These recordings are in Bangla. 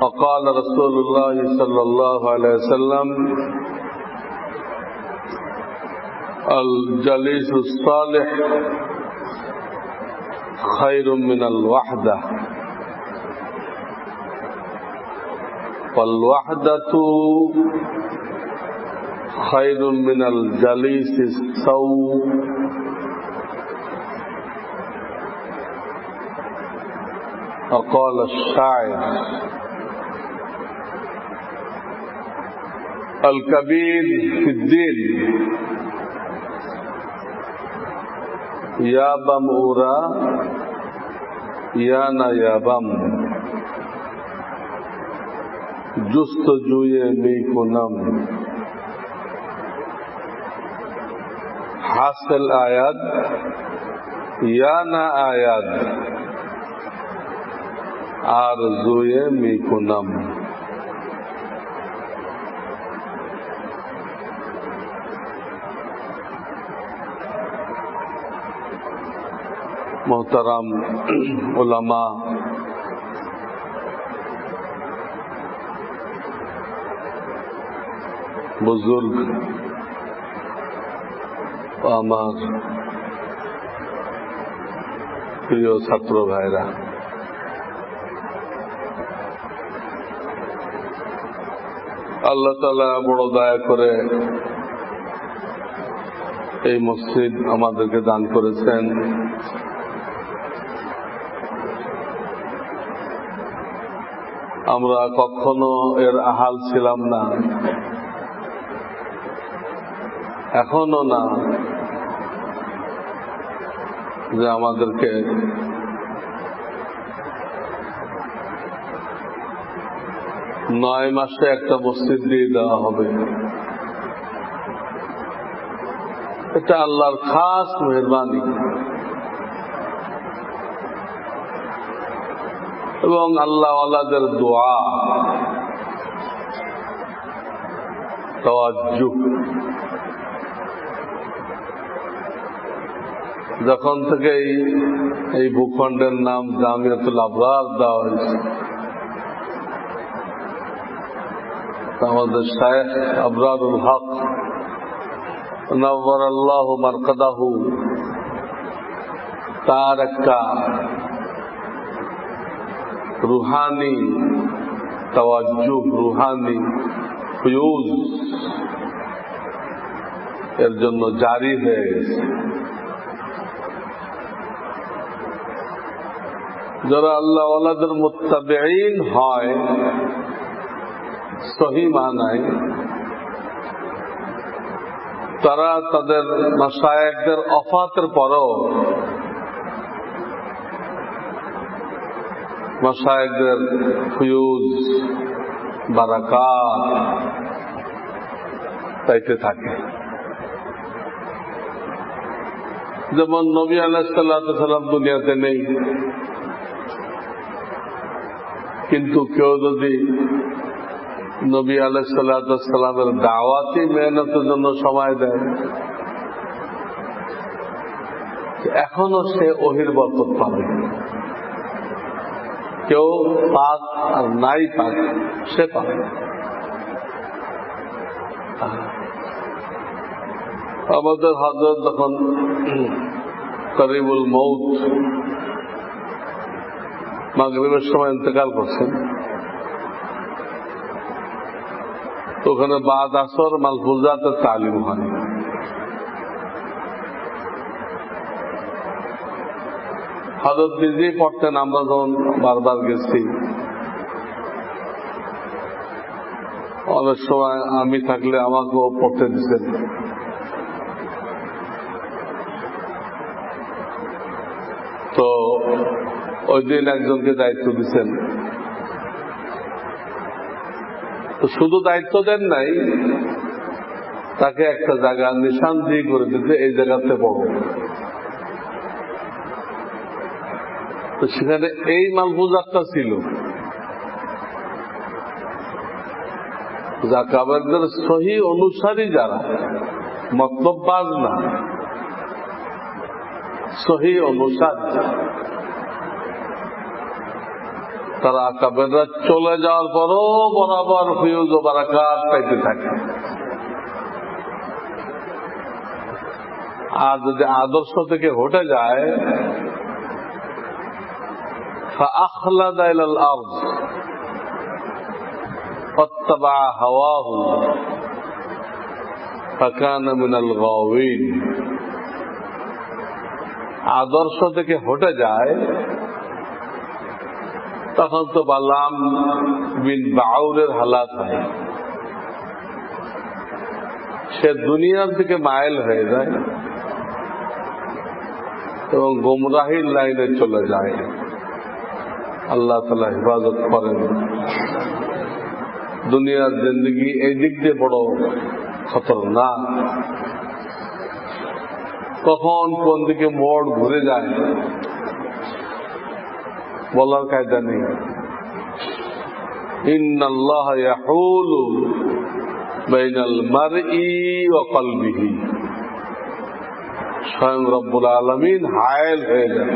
وقال رسول الله صلى الله عليه وسلم الجليس الصالح خير من الوحدة والوحدة خير من الجليس السوء وقال الشاعر الكبير في الدين يا بم أورا يا نا يا بم جستجوی می کنم حاصل آید یا نا آید آرزوی می کنم मोहतरम उलमा बुजुर्ग আমার প্রিয় ছাত্র ভাইরা, আল্লাহ তাআলা বড় দয়া করে এই মসজিদ আমাদেরকে দান করেছেন। আমরা কখনো এর আহাল ছিলাম না, এখনো না, যে আমাদেরকে নয় মাসে একটা মসজিদ দিয়ে দেওয়া হবে। এটা আল্লাহর খাস মেহেরবানি এবং আল্লাহ ওয়ালাদের দোয়া, তাওয়াজ্জুহ। যখন থেকে এই ভূখণ্ডের নাম জামিয়াতুল আবরার দেওয়া হয়েছে, আমাদের শায়েখ আবরারুল হক নওয়ারাল্লাহু মারকাদাহু তার একটা রুহানি তাওয়াজ্জুহ, রুহানি ফিউজ এর জন্য জারি হয়ে গেছে। যারা আল্লাহ ওয়ালাদের মুত্তাবিঈন হয় সহি মানায়, তারা তাদের মাশায়েখদের ওফাতের পরও মাশায়েখদের ফিউজ বারাকাত পাইতে থাকে। যেমন নবী আলাইহিস সালাতু ওয়াস সালাম দুনিয়াতে নেই, কিন্তু কেউ যদি নবী আলাইহিস সালাতু ওয়াস সালামের দাওয়াতি মেহনতের জন্য সময় দেয়, এখনো সে ওহির বরকত পাবে। কেউ পাক আর নাই পাক, সে পাবে। আমাদের হযরত যখন করিবুল মউত মাগরিবের সময় ইন্তেকাল করছেন, ওখানে বাদ আসর মালফুজাতের তালিম হয়। হযরত নিজেই পড়তেন, আমরা যখন বারবার গেছি, অনেক সময় আমি থাকলে আমাকেও পড়তে দিতেন। তো ওই দিন একজনকে দায়িত্ব দিচ্ছেন, তো শুধু দায়িত্ব দেন নাই, তাকে একটা জায়গা নিশানদি করে দিতে, এই জায়গাতে পড়ো। তো সেখানে এই মালফুজাতটা ছিল, যা কাবারদের সহি অনুসারী যারা, মতলববাজ না, সহি অনুসারী, তারা আকাবেররা চলে যাওয়ার পরও বরাবর ফিউজ ও বারাকাত পাইতে থাকে। আর যদি আদর্শ থেকে হটে যায়, فأخلد إلى الأرض فاتبع هواه فكان من الغاوين। আদর্শ থেকে হটে যায় তখন তো বালাম বিন বাউরের হালাত হয়, সে দুনিয়ার দিকে মাইল হয়ে যায় এবং গোমরাহির লাইনে চলে যায়। আল্লাহ তাআলা হেফাজত করেন। দুনিয়ার জিন্দগি এই দিক দিয়ে বড় খতরনাক, কখন কোন দিকে মোড় ঘুরে যায় বলার কায়দা নেই। ইন্নাল্লাহা ইয়াহুলু বাইনাল মারই ওয়া কলবিহি, স্বয়ং রব্বুল আলামিন হায়েল হয়ে যায়,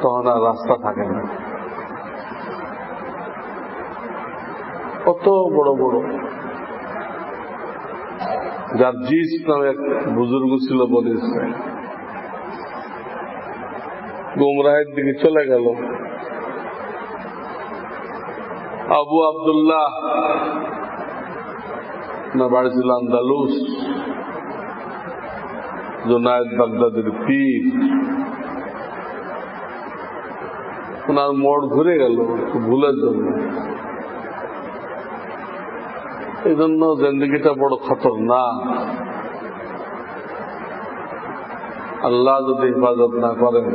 তখন আর রাস্তা থাকে না। কত বড় বড় জার্জিস নামে এক বুজুর্গ ছিল, বলেছে গুমরাহের দিকে চলে গেল। আবু আব্দুল্লাহ না বাড়ি ছিল আন্দালুস, জুনায়েদ বাগদাদির পীর। ওনার মোড় ঘুরে গেল ভুলের জন্য। এই জন্য জিন্দগিটা বড় খতরনাক। আল্লাহ যদি হেফাজত না করেন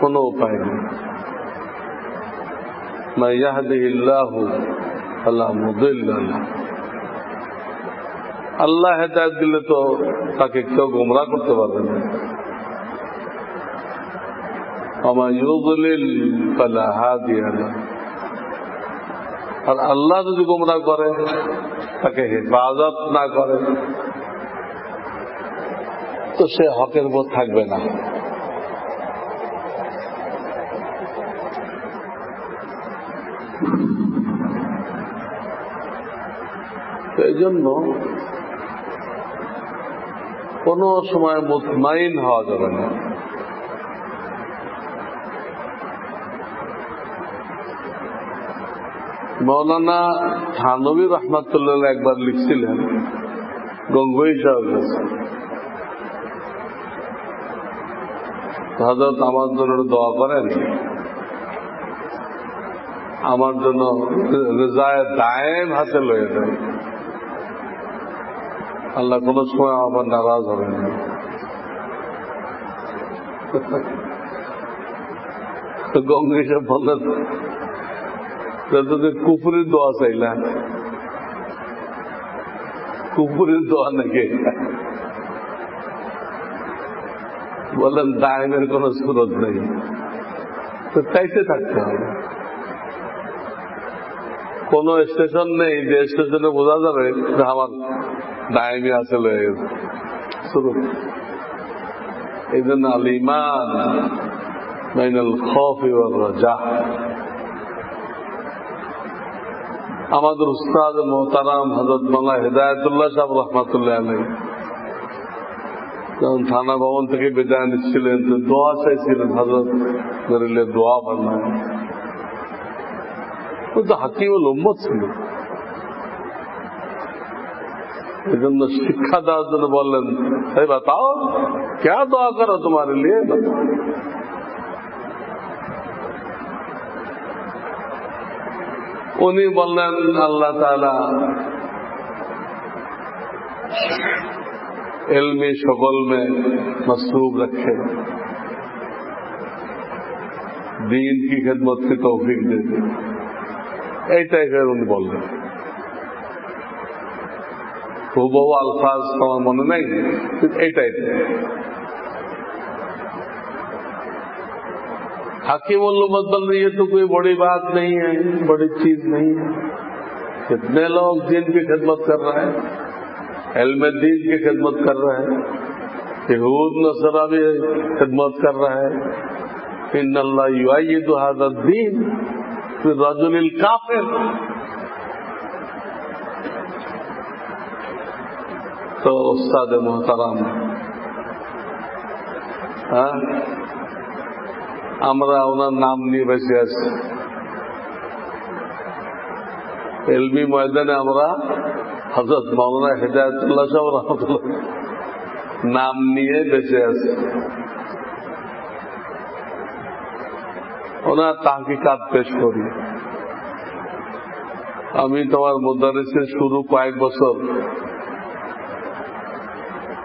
কোনো উপায় নেই। মা ইয়াহদিহিল্লাহু ফালা মুদিল্লা লাহু, আল্লাহ হেদায়েত দিলে তো তাকে কেউ গোমরাহ করতে পারবে না। ওয়া ইউযলিল ফালা হাদিয়া লাহু, আর আল্লাহ যদি গোমরাহ করে, তাকে হেফাজত না করে, তো সে হকের উপর থাকবে না। এই জন্য কোন সময় মুতমাইন হওয়া যাবে না। মৌলানা থানভী রহমাতুল্লাহ একবার লিখছিলেন গঙ্গোই সাহেবের কাছে, হযরত আমার জন্য দোয়া করেন, আমার জন্য রেজায়ে দায়েম হাতে লয়ে দেন, আল্লাহ কোন সময় আমার নারাজ হবেন না। গঙ্গোই সাহেব বললেন, যদি কুফুরির দোয়া চাইলা, কুফুরির দোয়া নাকি? বললেন দায়েমের কোন সুরত নেই, তো চাইতে থাকতে হবে। কোন স্টেশন নেই যে স্টেশনে বোঝা যাবে যে আমার দায়েমি আছে লয়ে গেছে সুরত। এই জন্য আল ঈমান বাইনাল খাউফি ওয়ার রাজা। আমাদের উস্তাদ মোহতারাম হযরত মাওলানা হিদায়াতুল্লাহ সাহেব রহমাতুল্লাহ আলাইহি যখন থানা ভবন থেকে বিদায় নিচ্ছিলেন, তো দোয়া চাইছিলেন, হযরত মেরে লিয়ে দোয়া ফরমায়। ও তো হাকিমুল উম্মত ছিল। এই জন্য শিক্ষা দেওয়ার জন্য বললেন, এই বাতাও ক্যা দোয়া করো তোমার লিয়ে। উনি বললেন আল্লাহ তাআলা इल्मी शगल में मसरूफ रखे, दीन की खिदमत की तौफीक दे दे। এইটাই উনি বললেন। হুবহু আলফাজ আমার মনে নাই, এইটাই। हकीमुल उम्मत बन रही है तो कोई बड़ी बात नहीं है, बड़ी चीज नहीं है। कितने लोग दीन की खिदमत कर रहे हैं, इल्म दीन की खिदमत कर रहे हैं। यहूद नसरा भी खिदमत कर रहा है। इन्नल्लाह युअय्यिदु हाज़ा दीन बिर्रजुलिल काफिर। तो उस्ताद मोहतरम, আমরা ওনার নাম নিয়ে বেঁচে আছি। এলমি ময়দানে আমরা হযরত মাওলানা হিদায়াতুল্লাহ সাহেব রাহমাতুল্লাহ নাম নিয়ে বেঁচে আছি। ওনার তাহকিকাত পেশ করি। আমি তোমার মুদারিসের শুরু কয়েক বছর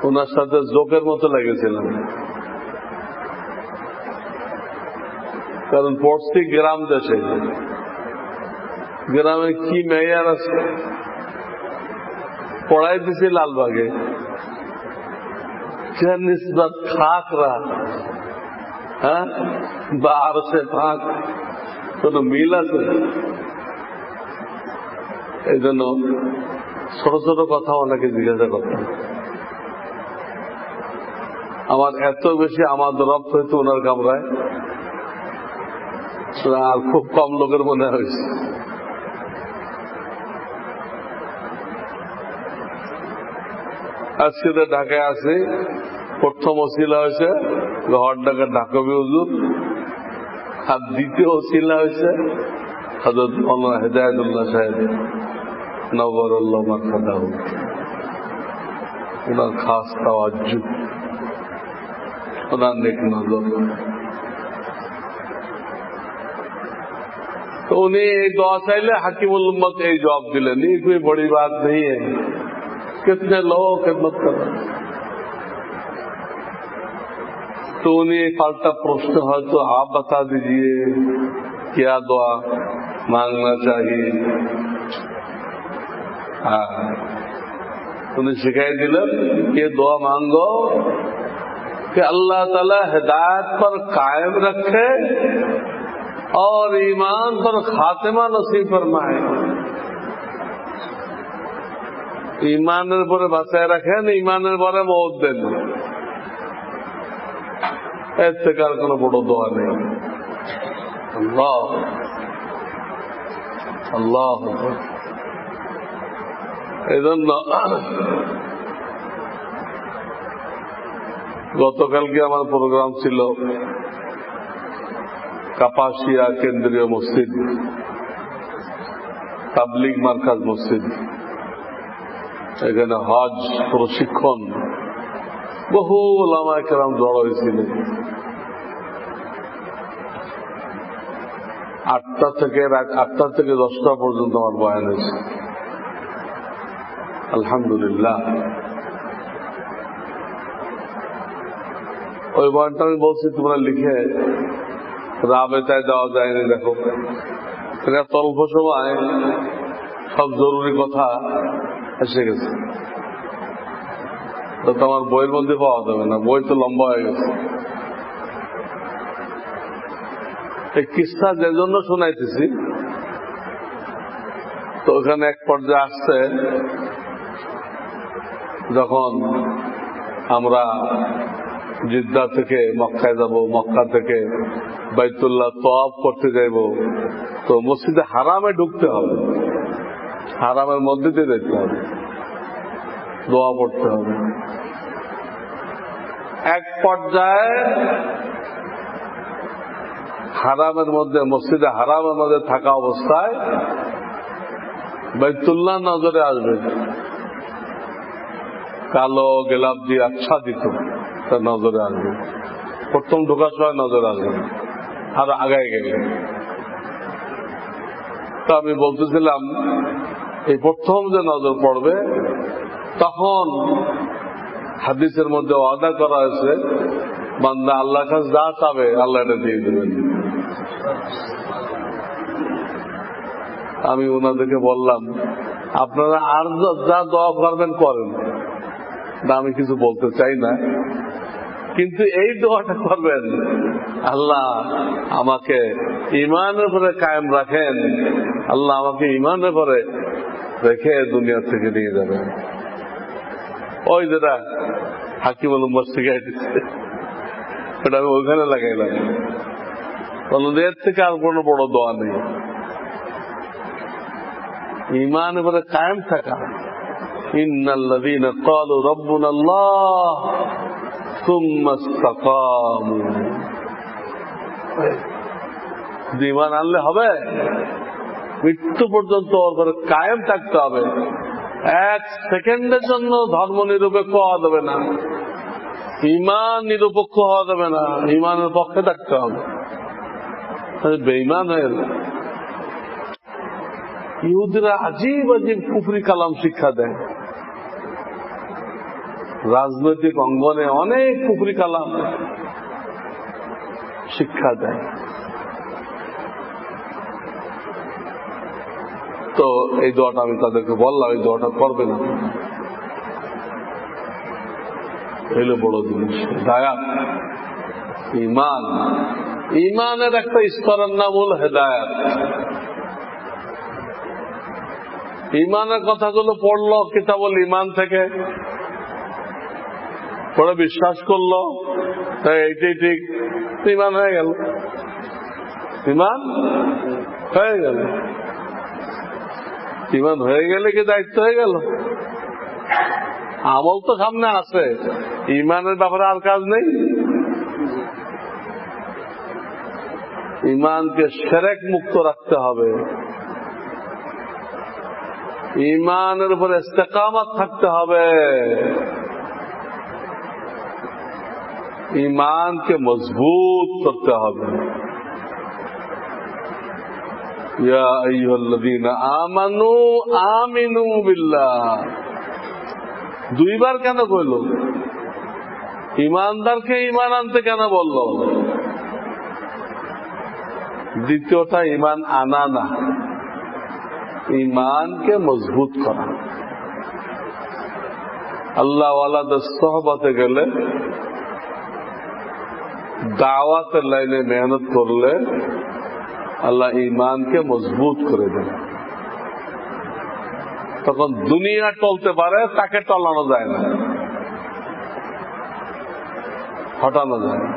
ওনার সাথে জোকের মতো লেগেছিলাম, কারণ পড়ছি গ্রাম দেশে, গ্রামে কি মেয়ার আছে। পড়াই দিছি লালবাগে, क्या निस्बत खाक रहा बाहर से फाक কোনো মিল আছে? এই জন্য ছোট ছোট কথা অনেকে জিজ্ঞাসা করতাম। আমার এত বেশি আমার রব হয়তো ওনার কামরায়, আর খুব কম লোকের মনে হয়েছে। আজকে তো ঢাকায় আছে, প্রথম ওসিলা হয়েছে গহর ঢাকা ঢাকবি হুজুর, আর দ্বিতীয় ওসিলা হয়েছে হযরত মাওলানা হিদায়াতুল্লাহ সাহেব নওয়ারুল্লাহ মারকাদাহু, ওনার খাস তাওয়াজ্জু, ওনার নেক নজর। तो उन्हें दुआ चाहले हकीमुल उम्मत ये जवाब दिले, नहीं कोई बड़ी बात नहीं है, कितने लोग खिदमत कर रहे। तो उन्हें फालता प्रश्न है तो आप बता दीजिए क्या दुआ मांगना चाहिए। उन्हें शिकायत दिला कि दुआ मांगो कि अल्लाह ताला हिदायत पर कायम रखे और ईमान पर खातिमा नसीब फरमाए। ईमानेर परे बाँचाए रखें, ईमानेर परे मौत देन। এর থেকে আর কোনো বড় দোয়া নেই। আল্লাহ আল্লাহ। এই জন্য গতকালকে আমার প্রোগ্রাম ছিল কাপাসিয়া কেন্দ্রীয় মসজিদ, তাবলিগ মার্কাজ মসজিদ। এখানে হজ প্রশিক্ষণ বহু ওলামায়ে কেরাম জড়ো হয়েছিলেন। 8টা থেকে রাত 8টা থেকে 10টা পর্যন্ত আমার বয়ান হয়েছে। আলহামদুলিল্লাহ। ওই বয়ানটা আমি বলছি তোমরা লিখে রাবেতায় দেওয়া যায়নি। দেখো এত অল্প সময় সব জরুরি কথা এসে গেছে, তো তোমার বইয়ের মধ্যে পাওয়া যাবে না, বই তো লম্বা হয়ে গেছে। এই কিস্সা যে জন্য শোনাইতেছি, তো ওখানে এক পর্যায়ে আসছে যখন আমরা জিদ্দা থেকে মক্কায় যাব, মক্কা থেকে বাইতুল্লাহ তওয়াফ করতে যাইব, তো মসজিদে হারামে ঢুকতে হবে, হারামের মধ্যে দিয়ে যেতে হবে, দোয়া পড়তে হবে। এক পর্যায়ে হারামের মধ্যে, মসজিদে হারামের মধ্যে থাকা অবস্থায় বাইতুল্লাহ নজরে আসবে, কালো গেলাপ দিয়ে আচ্ছাদিত তার নজরে আসবে। প্রথম ঢোকার সময় নজরে আসবে, আর আগায় গেলে। তো আমি বলতেছিলাম এই প্রথম যে নজর পড়বে, তখন হাদিসের মধ্যে ওয়াদা করা হয়েছে বান্দা আল্লাহর কাছে যা চাবে আল্লাহ এটা দিয়ে দেবেন। আমি ওনাদেরকে বললাম আপনারা আর যা দোয়া করবেন করেন, আমি কিছু বলতে চাই না, কিন্তু এই দোয়াটা করবেন আল্লাহ আমাকে ইমানের উপরে কায়েম রাখেন, আল্লাহ আমাকে ইমানের উপরে রেখে দুনিয়া থেকে নিয়ে যাবেন। ওই যেটা হাকিমুল উম্মাহ শিখাই দিচ্ছে, ওটা আমি ওইখানে লাগাইলাম। এর থেকে আর কোনো বড় দোয়া নেই। ঈমান এবারে কায়েম থাকা। ইন্নাল্লাযীনা ক্বালু রাব্বুনাল্লাহ সুম্মা ইসতাকামু। ঈমান আনলে হবে, মৃত্যু পর্যন্ত ওর উপরে কায়েম থাকতে হবে। এক সেকেন্ডের জন্য ধর্ম নিরপেক্ষ হওয়া যাবে না, ঈমান নিরপেক্ষ হওয়া যাবে না, ঈমানের পক্ষে থাকতে হবে। বেঈমান হয়ে ইহুদিরা আজীব আজীব কুফরি কালাম শিক্ষা দেয়, রাজনৈতিক অঙ্গনে অনেক কুফরি কালাম শিক্ষা দেয়। তো এই দোয়াটা আমি তাদেরকে বললাম, এই দোয়াটা করবে না, এলো বড় জিনিস হেদায়াত। ঈমান, ঈমানের একটা স্তরের নাম হল হেদায়াত। ঈমানের কথাগুলো পড়লো কিতাবুল ঈমান থেকে, পড়ে বিশ্বাস করলো, তাই এইটাই ঠিক, ঈমান হয়ে গেল, ঈমান হয়ে গেল। ঈমান হয়ে গেলে কি দায়িত্ব হয়ে গেল? আমল তো সামনে আছে, ঈমানের ব্যাপারে আর কাজ নেই। ঈমানকে শিরক মুক্ত রাখতে হবে, ঈমানের উপরে ইস্তেকামত থাকতে হবে, ঈমানকে মজবুত করতে হবে। ইয়া আইয়ুহাল্লাযীনা আমানু আমিনু বিল্লাহ, দুইবার কেন কইল? ঈমানদারকে ঈমান আনতে কেন বলল? দ্বিতীয়টা ঈমান আনা না, ঈমানকে মজবুত করা। আল্লাহ ওয়ালাদের সোহবতে গেলে, দাওয়াতের লাইনে মেহনত করলে আল্লাহ ঈমানকে মজবুত করে দেন। তখন দুনিয়া চলতে পারে, তাকে টলানো যায় না, হটানো যায় না।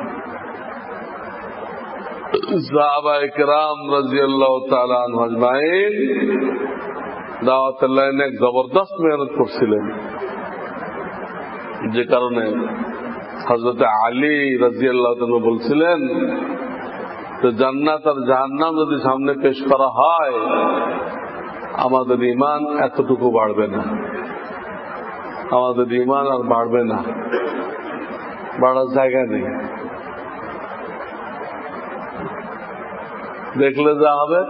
সাহাবায়ে কেরাম রাদিয়াল্লাহু তাআলা আনহুম আজমাইন দাওয়াতের লাইনে জবরদস্ত মেহনত করছিলেন, যে কারণে হযরত আলী রাদিয়াল্লাহু তাআলা বলছিলেন, তো জান্নাত আর জাহান্নাম যদি সামনে পেশ করা হয়, আমাদের ঈমান এতটুকু বাড়বে না, আমাদের ঈমান আর বাড়বে না, বাড়ার জায়গা নেই। দেখলে যা হবে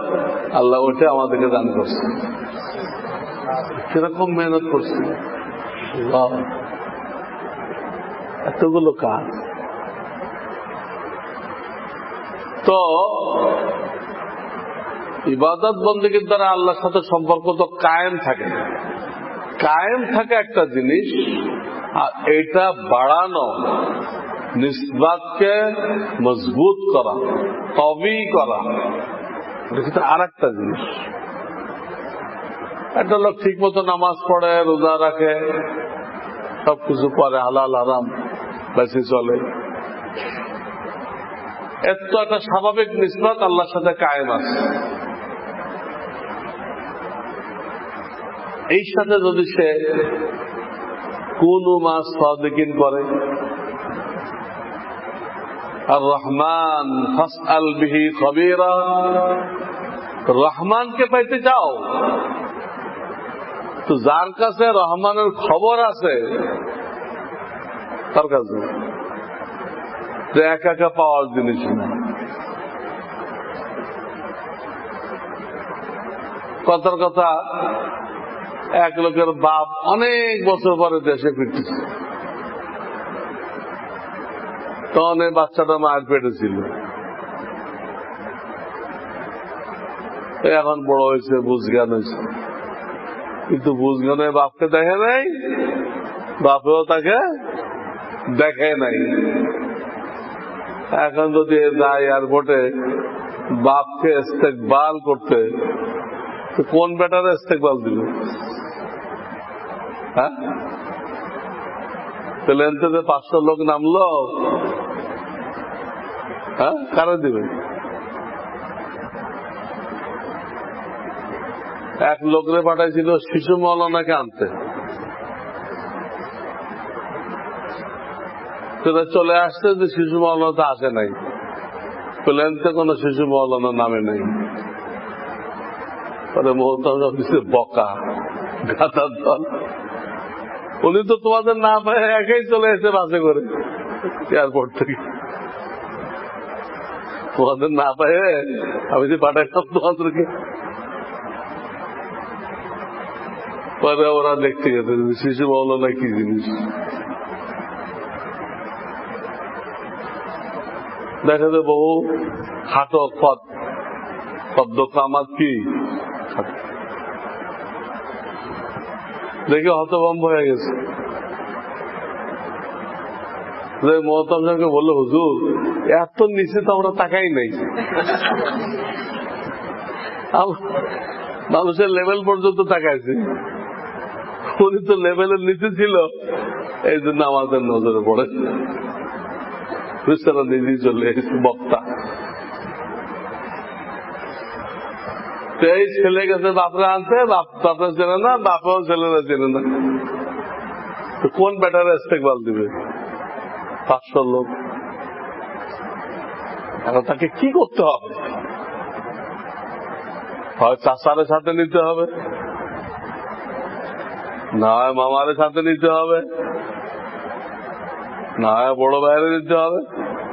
আল্লাহ ওটা আমাদেরকে দান করছে। কিরকম মেহনত করছে, এতগুলো কাজ। তো ইবাদত বন্দেগীর দ্বারা আল্লাহর সাথে সম্পর্ক তো কায়েম থাকে, কায়েম থাকে একটা জিনিস, আর এটা বাড়ানো, নিসবাতকে মজবুত করা, কবি করা, এটা আর একটা জিনিস। একটা লোক ঠিক মতো নামাজ পড়ে, রোজা রাখে, সবকিছু করে, হালাল হারাম বেশি চলে, এর তো একটা স্বাভাবিক নিসবাত আল্লাহর সাথে কায়েম আছে। এই সাথে যদি সে কুনু মা সাদিকিন করে, আর রহমান ফাসআল বিহি খবীরা, রহমানকে পাইতে চাও তো যার কাছে রহমানের খবর আছে তার কাছে, একা একা পাওয়ার জিনিস না। কথার কথা, এক লোকের বাপ অনেক বছর পরে দেশে ফিরতেছে, তখন এই বাচ্চাটা মায়ের পেটে ছিল, এখন বড় হয়েছে, বুঝজ্ঞান হয়েছে, কিন্তু বুঝজ্ঞানে বাপকে দেখে নাই, বাপেও তাকে দেখে নাই। এখন যদি যায় এয়ারপোর্টে বাপকে ইস্তেকবাল করতে, তো কোন বেটারে ইস্তেকবাল দিল? হ্যাঁ, প্লেন থেকে 500 লোক নামলো, হ্যাঁ, কারা দিবে? এক লোকরে পাঠাইছিল শিশু মৌলানাকে আনতে, সেটা চলে আসছে যে শিশু মৌলানা তো আসে নাই, প্লেনতে কোনো শিশু মৌলানা নামে নাই। পরে মোহতামিম দিচ্ছে বকা, গাধার দল, উনি তো তোমাদের না পায় একাই চলে এসে বাসে করে এয়ারপোর্ট থেকে, তোমাদের না পায় আমি যে পাঠাইলাম তোমাদেরকে। পরে ওরা দেখতে গেছে শিশু মৌলানা কি জিনিস। দেখা যায় বহু খাটো পদ্ম কামাত কি দেখে হতভম্ব হয়ে গেছে। মোহতামিমকে বললো, হুজুর এত নিচে তো আমরা তাকাই নাই, মানুষের লেভেল পর্যন্ত তাকাইছি, উনি তো লেভেলের নিচে ছিল, এই জন্য আমাদের নজরে পড়ে। বেচারা নিজেই চলে এসেছে বক্তা। এই ছেলে গেছে বাপরা আনতে, বাপরা চেনে না, বাপাও ছেলেরা চেনে না, কোন ব্যাটারে ইস্তেকবাল দিবে? 500 লোক। এখন তাকে কি করতে হবে? হয় চাচারের সাথে নিতে হবে, না হয় মামারের সাথে নিতে হবে, না হয় বড় ভাইয়ের নিতে হবে।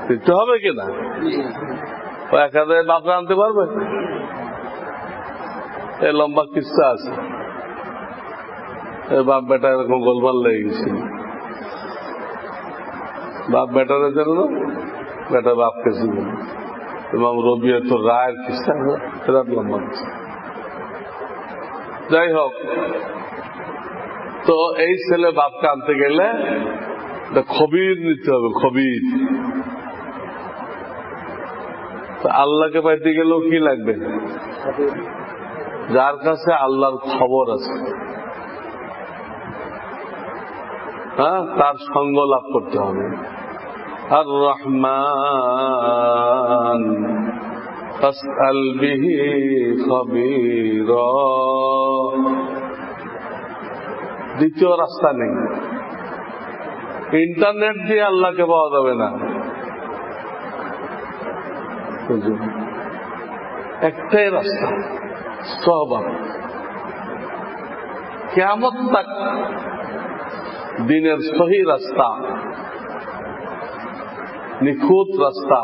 নিতে হবে কিনা? একাধারে বাপরা আনতে পারবে? এই লম্বা কিস্সা আছে, বাপ বেটা এরকম গোলমাল লেগে গেছিল। বাপ বেটারে যেন না, বেটা বাপকে ছিল। ইমাম রবিয়ত রায়ের কিস্সা বিরাট লম্বা। যাই হোক, তো এই ছেলে বাপকে আনতে গেলে খবির নিতে হবে, খবির। আল্লাহকে পাইতে গেলেও কি লাগবে? যার কাছে আল্লাহর খবর আছে, হ্যাঁ, তার সঙ্গ লাভ করতে হবে। আর রহমান ফাসআল বিহি খবীরা, দ্বিতীয় রাস্তা নেই। ইন্টারনেট দিয়ে আল্লাহকে পাওয়া যাবে না, একটাই রাস্তা, সহবাদ। কিয়ামত তাক দিনের সহি রাস্তা, নিখুঁত রাস্তা,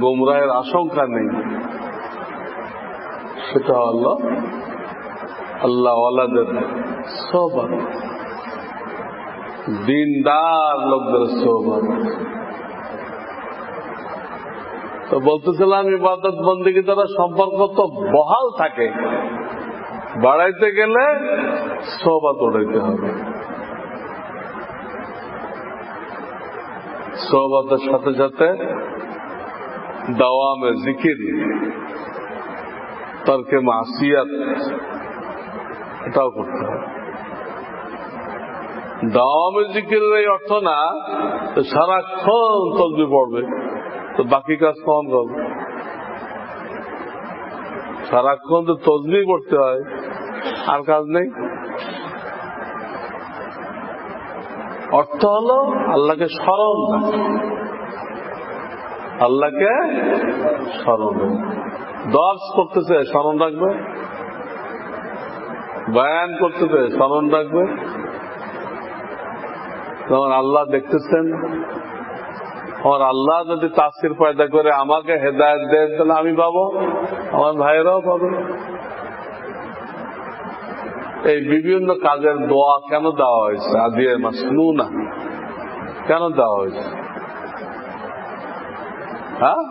গোমরাহের আশঙ্কা নেই, সেটা হল আল্লাহ ওয়ালাদের সহবাদ, দিনদার লোকদের সহবাদ। তো বলতেছিলাম, ইবাদত বন্দেগী দ্বারা সম্পর্ক তো বহাল থাকে, বাড়াইতে গেলে সহবাদ উঠাইতে হবে। সহবাদের সাথে সাথে দাওয়ামে জিকির, তরকে মাসিয়াত, এটাও করতে হবে। দাওয়ামে জিকিরের এই অর্থ না সারাক্ষণ তসবিহ পড়বে, তো বাকি কাজ কখন করবে? সারাক্ষণ তো তসবিহ পড়তে হয়, আর কাজ নেই। অর্থ হলো আল্লাহকে স্মরণ, আল্লাহকে স্মরণ। দর্শ করতেছে স্মরণ রাখবে, বয়ান করতেছে স্মরণ রাখবে, যেমন আল্লাহ দেখতেছেন। আমার আল্লাহ যদি তাসির পয়দা করে আমাকে হেদায়েত দেন, তাহলে আমি পাবো, আমার ভাইয়েরাও পাবে। এই বিভিন্ন কাজের দোয়া কেন দেওয়া হয়েছে? আদিয়ে মাসনুনা কেন দেওয়া হয়েছে? হ্যাঁ,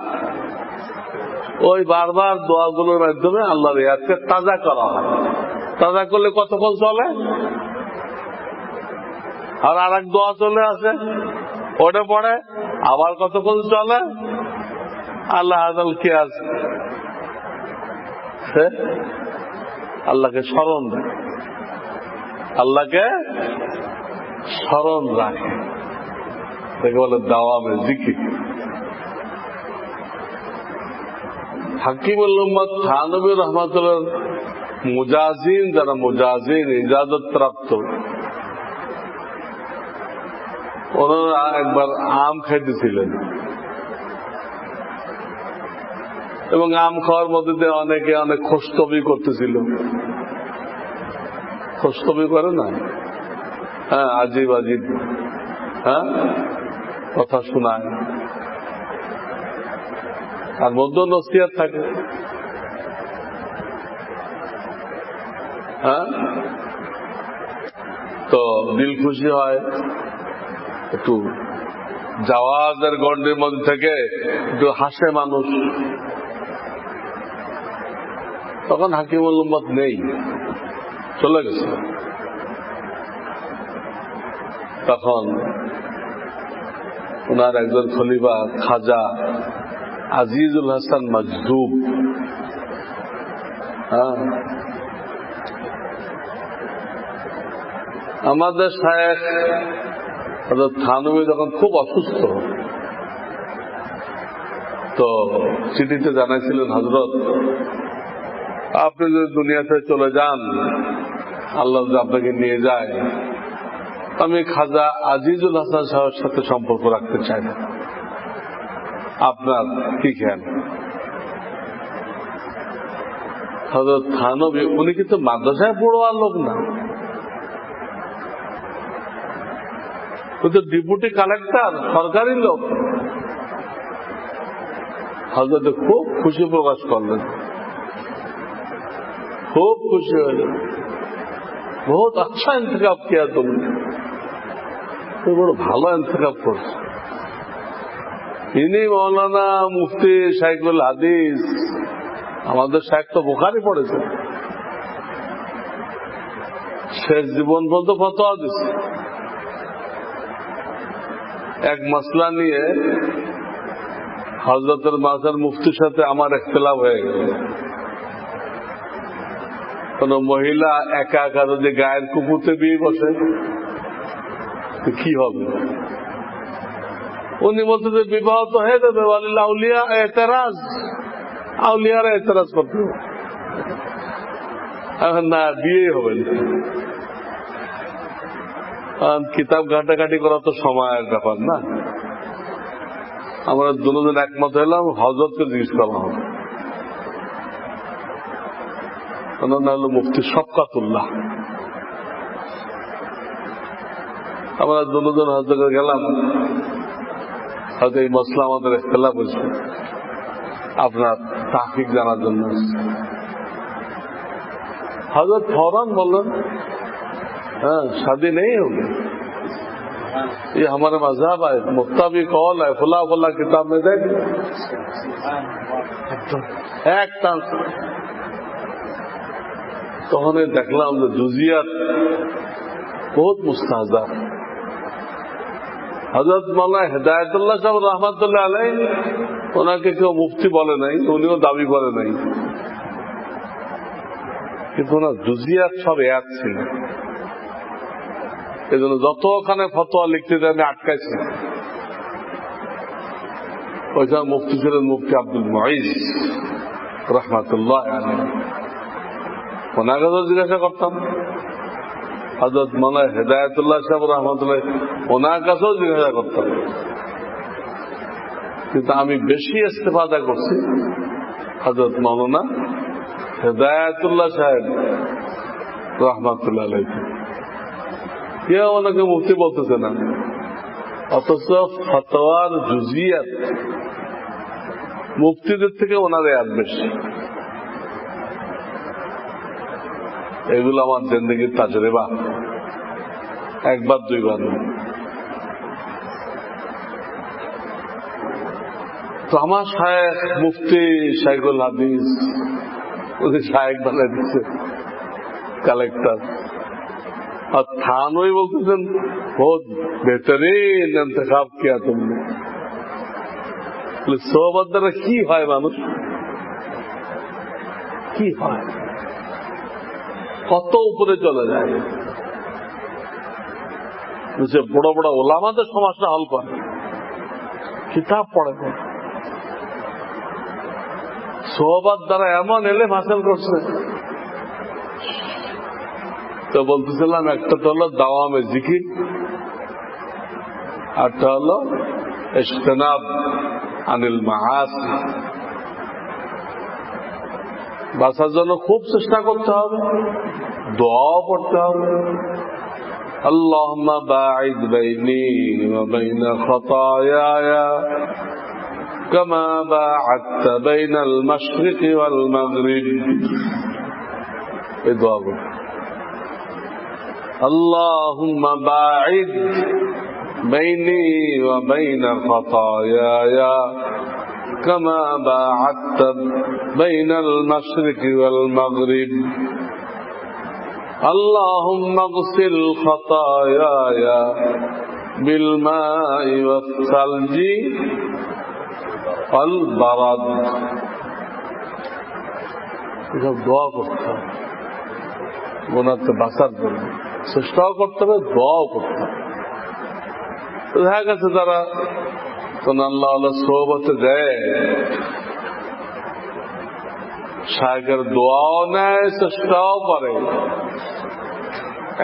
ওই বারবার দোয়াগুলোর মাধ্যমে আল্লাহর ইয়াদকে তাজা করা হয়। তাজা করলে কতক্ষণ চলে? আর এক দোয়া চলে আসে, ওটা পড়ে আবার কতক্ষণ চলে? আল্লাহ আদাল কি আছে, আল্লাহকে স্মরণ রাখে, আল্লাহকে স্মরণ রাখে। একে বলে দাওয়ামে জিকির। হাকিমুল উম্মত থানবী রহমাতুল্লাহ মুজাজিন, যারা মুজাজিন ইজাজত প্রাপ্ত, ওনারা একবার আম খাইতেছিলেন এবং আম খাওয়ার মধ্যে দিয়ে অনেকে অনেক খোশতবি করতেছিল। খোশতবি করে না? হ্যাঁ, আজিব আজিব হ্যাঁ কথা শোনায়, তার মধ্যেও নসিহত থাকে। হ্যাঁ, তো দিল খুশি হয়, একটু জাওয়াজের গন্ডির মধ্যে থেকে একটু হাসে মানুষ। তখন হাকিমুল উম্মত নেই, চলে গেছে। তখন ওনার একজন খলিফা খাজা আজিজুল হাসান মজদুব, আমাদের শায়েখ হযরত থানবী যখন খুব অসুস্থ, তো চিঠিতে জানাইছিলেন, হযরত আপনি যদি দুনিয়াতে চলে যান, আল্লাহ যদি আপনাকে নিয়ে যায়, আমি খাজা আজিজুল হাসান সাহেবের সাথে সম্পর্ক রাখতে চাই না, আপনার কি খেয়াল? হযরত থানবী উনি কিন্তু মাদ্রাসায় পড়োয়ার লোক না, উনি তো ডেপুটি কালেক্টর, সরকারি লোক। হযরত খুব খুশি প্রকাশ করলেন, খুব খুশি হলেন। বহুত আচ্ছা ইন্তখাব কিয়া তুমি বড় ভালো ইন্তখাব করছো। ইনি মৌলানা মুফতি শাইখুল হাদিস, আমাদের শাইখ তো বুখারী পড়েছে, শেষ জীবন পর্যন্ত ফতোয়া দিচ্ছে। এক মাসলা নিয়ে হযরতের মাজার মুফতির সাথে আমার ইখতিলাফ হয়ে গেল। কোন মহিলা একা একা যদি গায়ের কুকুরতে বিয়ে বসে কি হবে? উনি বলতে যে বিবাহ তো হয়ে যাবে, আউলিয়া এতেরাজ, আউলিয়ারা এতেরাজ করতে হবে, না বিয়ে হবে না। কিতাব ঘাটাঘাটি করা তো সময়ের ব্যাপার না। আমরা দুজন একমত হলাম, হযরতকে জিজ্ঞেস করা হবে। ওনার নাম হল মুফতি শফকাতুল্লাহ। আমরা দুজন হযরতকে গেলাম, হয়তো এই মসলা আমাদের ইখতিলাফ হয়েছে, আপনার তাহকিক জানার জন্য। হযরত ফौरन বললেন, हाँ शादी नहीं होगी, ये हमारा मजहब है, मुफ्ती कौल है, फुला फुला किताब में देख एक टांस। তখন দেখলাম যে জুজিয়াত বহুত মুস্তাহজা। হযরত মাওলানা হেদায়েতুল্লাহ সাহেব রহমাতুল্লাহ আলাইহি, ওনাকে কেউ মুফতি বলে নাই, উনিও দাবি করে নাই, কিন্তু ওনার জুজিয়াত সব এক ছিল। এই জন্য যতখানে ফতোয়া লিখতে আমি আটকাইছি। ওইখানে মুফতি ছিলেন মুফতি আব্দুল মুঈজ রহমাতুল্লাহ আলাইহি। ওনার কাছেও জিজ্ঞাসা করতাম, হযরত মাওলানা হেদায়েতুল্লাহ সাহেব রহমাতুল্লাহ, ওনার কাছেও জিজ্ঞাসা করতাম। কিন্তু আমি বেশি ইস্তেফাদা করছি হযরত মাওলানা হেদায়েতুল্লাহ সাহেব রহমাতুল্লাহ আলাইহি। কেউ ওনাকে মুফতি বলতেছে না, অথচ ফতোয়ার জুজিয়াত মুফতিদের থেকে ওনার আর বেশি। এগুলো আমার জিন্দেগির তাজরিবা, একবার দুইবার না। তো আমার শায়েখ মুফতি শাইখুল হাদিস, উনি শায়েখ বানাই দিচ্ছে কালেক্টর। और थानवी बोलते बहुत बेहतरीन इंतखाब किया तुमने। सोहबत দ্বারা কি হয় মানুষ, কি হয়, কত উপরে চলে যায়। বড় বড় ওলামাদের সমস্যা হল করে। কিতাব পড়ে না, সোহবত দ্বারা এমন এলেম হাসিল করছে। তো বলতেছিলাম একটা তো হলো দাওয়ামে জিকির, আরটা হলো ইজতিনাব আনিল মাআসি। বাঁচার জন্য খুব চেষ্টা করতে হবে, দোয়াও পড়তে হবে। আল্লাহুম্মা বাঈদ বাইনি ওয়া বাইনা খাতায়ায়া কামা বা'আদতা বাইনাল মাশরিকি ওয়াল মাগরিব। এই দোয়া করো, আল্লাহুম্মা বাঈদ বাইনি ওয়া বাইনা খাতায়ায়া কামা বা'আদতা বাইনাল মাশরিকি ওয়াল মাগরিব। আল্লাহুম্মা গসিল খাতায়ায়া বিল মাই ওয়াস সালজি ওয়াল বারাদ। এসব দোয়া করতে হবে, গুনাহ থেকে বাঁচার জন্য চেষ্টাও করতে হবে, দোয়াও করতে হবে। দেখা গেছে যারা কোন আল্লাহ আল্লাহ সোহবতে দেয়, শায়েখের দোয়াও নেয়, চেষ্টাও করে,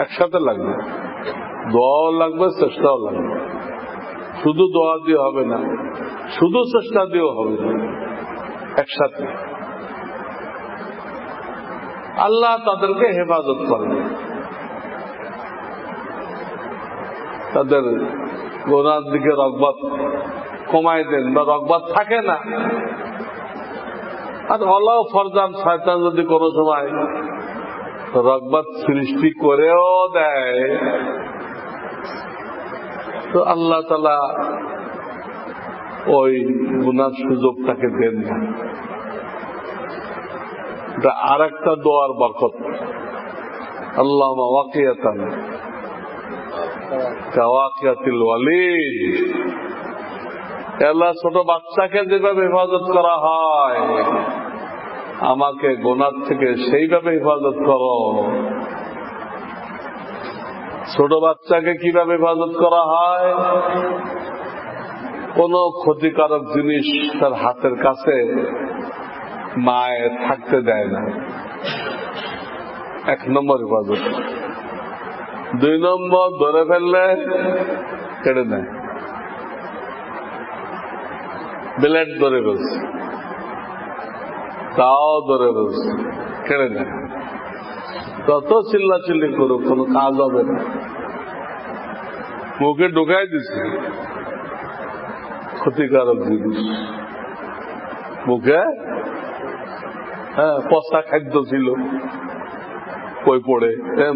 একসাথে লাগবে। দোয়াও লাগবে, চেষ্টাও লাগবে। শুধু দোয়া দিয়ে হবে না, শুধু চেষ্টা দিয়েও হবে না, একসাথে। আল্লাহ তাদেরকে হেফাজত করেন, তাদের গুনার দিকে রগবত কমাই দেন, বা রগবত থাকে না। আর আল্লাহ ফরজান শয়তান যদি কোনো সময় রগবত সৃষ্টি করেও দেয়, তো আল্লাহ তাআলা ওই গুনার সুযোগ তাকে দেন না। এটা আর একটা দোয়ার বরকত। আল্লাহুম্মা ওয়াকিয়াতান কাওয়াকিয়াতিল ওয়ালিদ। আল্লাহ ছোট বাচ্চাকে যেভাবে হেফাজত করা হয়, আমাকে গুনাহ থেকে সেইভাবে হেফাজত করো। ছোট বাচ্চাকে কিভাবে হেফাজত করা হয়? কোন ক্ষতিকারক জিনিস তার হাতের কাছে মায়ের থাকতে দেয় না, 1 নম্বর হেফাজত। 2 নম্বর, ধরে ফেললে কেড়ে নেয়, ব্লেড ধরে ফেলছে, তাও ধরে ফেলছে, কেড়ে নেয়। কত চিল্লাচিল্লি করুক, কোনো কাজ হবে না। মুখে ঢুকাই দিচ্ছে ক্ষতিকারক জিনিস, মুখে পচা খাদ্য ছিল, কই পড়ে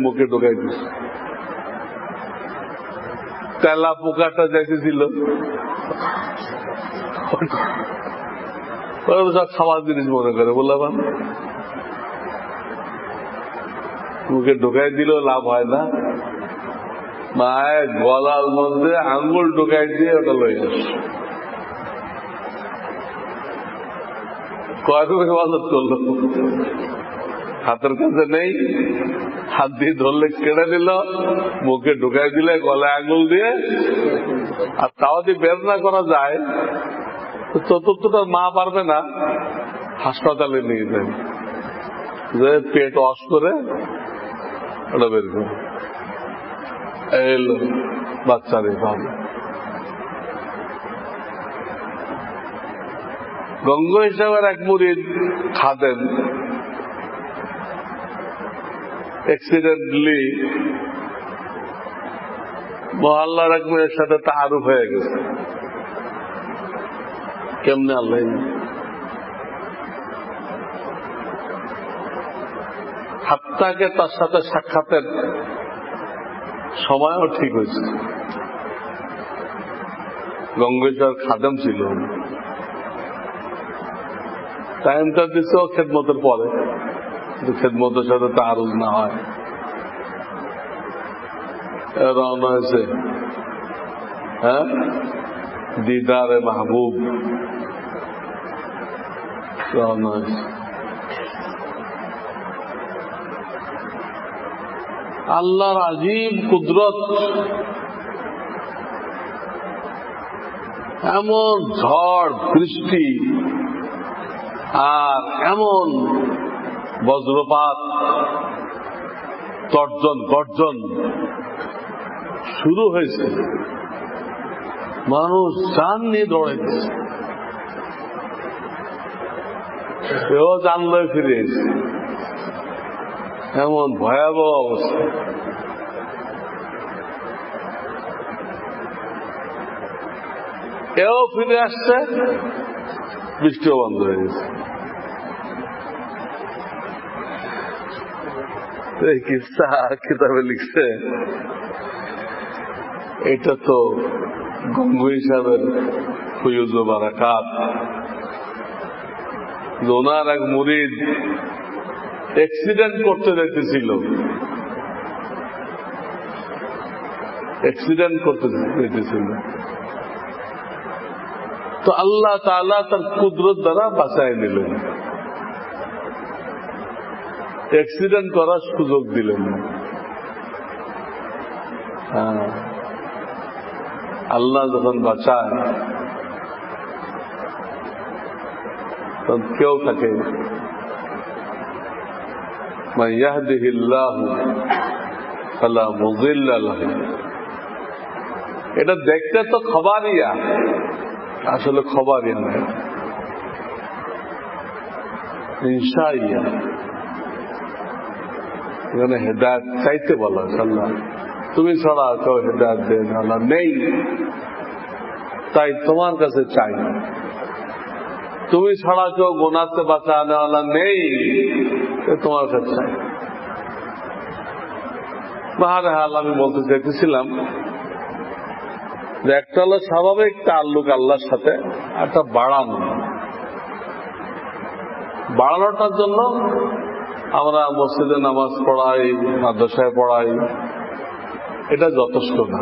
মুখে ঢুকাই দিচ্ছে। তেলা পোকাটা যাইতেছিল, সব খাওয়ার জিনিস মনে করে, বললাম মুখে ঢুকাই দিলেও লাভ হয় না। মায়ের গলার মধ্যে আঙ্গুল ঢুকাই দিয়ে ওটা লই আস, কয়েকবার হেফাজত করলো। হাতের কাছে নেই, হাত দিয়ে ধরলে কেড়ে নিল, মুখে ঢুকাই দিলে গলায় আঙ্গুল দিয়ে। আর তাও যদি বের না করা যায়, চতুর্থটা মা পারবে না, হাসপাতালে নিয়ে যায়, যে পেট ওয়াশ করে ওটা বের করে এলো বাচ্চারে পাবে। গঙ্গ হিসাবের এক মুরিদ খাদেন অ্যাক্সিডেন্টলি মহল্লার এক মেয়ের সাথে তাআরুফ হয়ে গেছে। কেমনে আল্লাহ, হাত্তাকে তার সাথে সাক্ষাতের সময়ও ঠিক হয়েছে। গঙ্গেশ্বর খাদেম ছিল, টাইমটা দিচ্ছে খেদমতের পরে, খেদমতের সাথে তাআরুফ না হয়। রওনা হয়েছে দিদারে মাহবুব, রওনা হয়েছে। আল্লাহর আজীব কুদরত, এমন ঝড় বৃষ্টি আর এমন বজ্রপাত, তর্জন গর্জন শুরু হয়েছে, মানুষ জান নিয়ে দৌড়াইছে, কেউ জান লয়ে ফিরে এসেছে। এমন ভয়াবহ অবস্থা। এও ফিরে আসছে, বৃষ্টিও বন্ধ হয়ে গেছে। এই কিস্সা কিতাবে লিখছে, এটা তো গঙ্গুই সাহেবের ফয়ুজ ও বারাকাত। ওনার এক মুরিদ অ্যাক্সিডেন্ট করতে যেতেছিল, তো আল্লাহ তাআলা তার কুদরত দ্বারা বাঁচায় নিলেন, অ্যাক্সিডেন্ট করার সুযোগ দিলেন না। আল্লাহ যখন বাঁচায় তখন কেউ থাকে মান ইয়াহদিহিল্লাহু ফালা মুযিল্লা লাহু। এটা দেখতে তো খবরিয়া, আসলে খবরিয়া না, ইনশাইয়া। এখানে হেদায়েত চাইতে বলা, আল্লাহ তুমি ছাড়া কেউ হেদায়েত দেন আল্লাহ নেই, তাই তোমার কাছে চাই। তুমি ছাড়া কেউ গুনাহতে বাঁচানো আল্লাহ নেই, তোমার কাছে চাই। বাহরহাল আমি বলতে চাইতেছিলাম যে একটা হলো স্বাভাবিক তাআল্লুক আল্লাহর সাথে, একটা বাড়ানোটার জন্য আমরা মসজিদে নামাজ পড়াই, মাদ্রাসায় পড়াই, এটা যথেষ্ট না।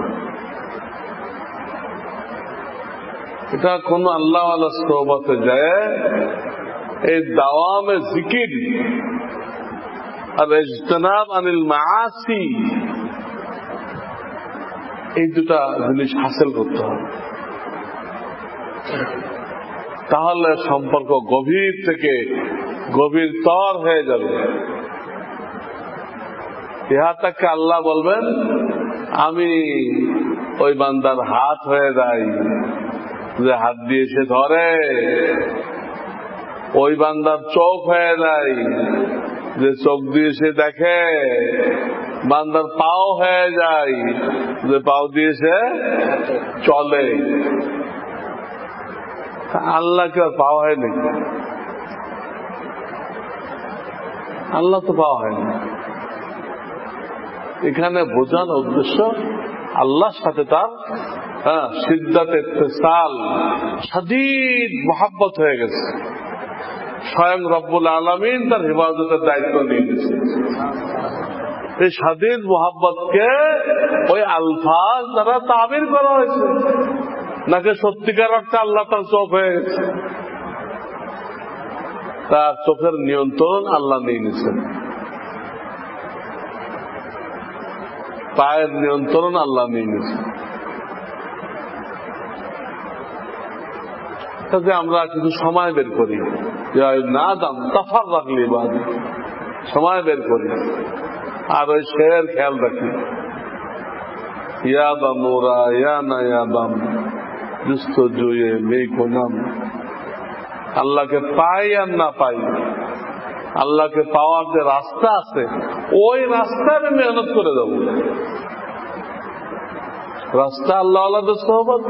এটা কোন আল্লাহ ওয়ালা সোহবতে যায় এই দাওয়ামে জিকির আর ইজতিনাব আনিল মাআসি, এই দুটা জিনিস হাসিল করতে হবে, তাহলে সম্পর্ক গভীর থেকে গভীরতর হয়ে যাবে। ইহা তাকে আল্লাহ বলবেন আমি ওই বান্দার হাত হয়ে যাই, যে হাত দিয়ে সে ধরে, ওই বান্দার চোখ হয়ে যায়, যে চোখ দিয়ে সে দেখে, বান্দার পাও হয়ে যায়, যে পাও দিয়ে সে চলে। আল্লাহ কি আর পাওয়া হয়নি? আল্লাহ তো পাওয়া হয়নি। এখানে বোঝানোর উদ্দেশ্য আল্লাহর সাথে তার সিদ্দাত ইত্তিসাল, শাদীদ মহব্বত হয়ে গেছে। স্বয়ং রব্বুল আলামিন তার হিফাজতের দায়িত্ব নিয়ে গেছে। এই শাদীদ মহব্বতকে ওই আলফাজ দ্বারা তাবির করা হয়েছে, নাকি সত্যিকার অর্থে আল্লাহ তার চোখ হয়ে গেছে? তার চোখের নিয়ন্ত্রণ আল্লাহ নিয়ে নিয়েছেন, পায়ের নিয়ন্ত্রণ আল্লাহ নিয়ে নিয়েছেন। আমরা কিছু সময় বের করি, না দাম তফার রাখলি বাদ, সময় বের করি আর ওই শের খেয়াল রাখি। ইয়া বামুরা ইয়া না ইয়া বাম দুস্থ জুয়ে মেয়ে কোনাম। আল্লাহকে পাই আর না পাই, আল্লাহকে পাওয়ার যে রাস্তা আছে ওই রাস্তায় মেহনত করে দেব। রাস্তা আল্লাহ আল্লাহ সোহবত।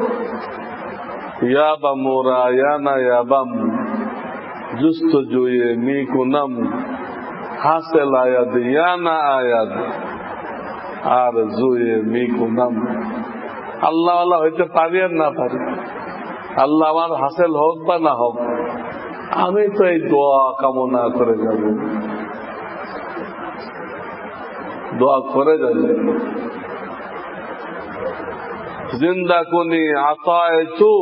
ইয়া বামুরা ইয়া না ইয়া বাম জুস্ত জুয়ে মি কোনাম হাসেল আয়াদ ইয়া না আয়াদ আর জুয়ে মি কোনাম। আল্লাহ আল্লাহ হইতে পারি আর না পারি, আল্লাহ আমার হাসিল হোক বা না হোক, আমি তো এই দোয়া কামনা করে যাব, দোয়া করে যাব। জিন্দা কুনি আতায়ে তু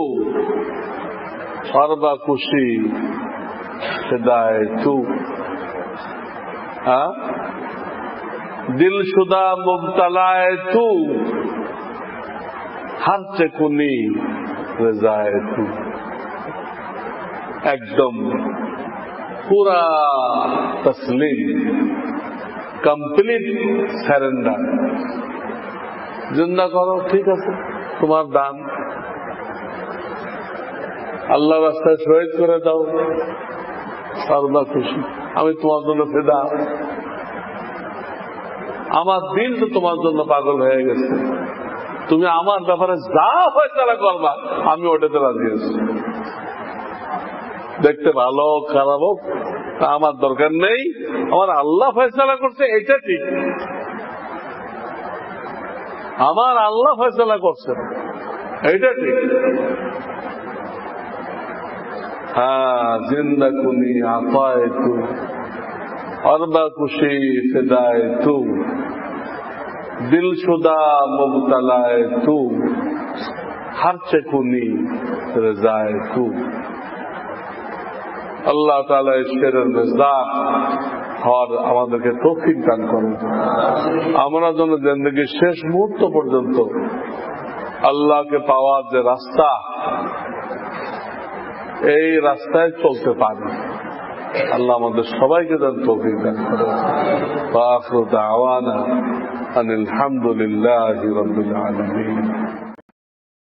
সর্বা খুশি হিদায়ে তু। দিল শুদা মুবতলায়ে তু হর চে কুনি রেজায়ে তু, একদম পুরা তসলিম, কমপ্লিট সারেন্ডার। জিন্দা করো, ঠিক আছে, তোমার দান, আল্লাহ রাস্তায় শহীদ করে দাও, সর্বা খুশি, আমি তোমার জন্য ফেদা, আমার দিল তো তোমার জন্য পাগল হয়ে গেছে, তুমি আমার ব্যাপারে যা ফয়সালা করবা আমি ওটাতে রাজি আছি, দেখতে ভালো হোক খারাপ হোক তা আমার দরকার নেই, আমার আল্লাহ ফয়সালা করছে এটা ঠিক, আমার আল্লাহ ফয়সালা করছে এটা ঠিক। হ্যাঁ, জিন্দা কুনি আফায়ে তু, অরবা খুশি ফিদায়ে তু, দিলশুদা মুবতালায়ে তু, হারচে কুনি রেজায়ে তু। আল্লাহ তাআলা ইশকের মিজদাক হওয়ার আমাদেরকে তৌফিক দান করেন। আমরা যেন জিন্দেগির শেষ মুহূর্ত পর্যন্ত আল্লাহকে পাওয়ার যে রাস্তা, এই রাস্তায় চলতে পারি। আল্লাহ আমাদের সবাইকে যেন তৌফিক দান করেন। ওয়া আখিরু দাওয়ানা আনিল হামদুলিল্লাহি রাব্বিল আলামিন।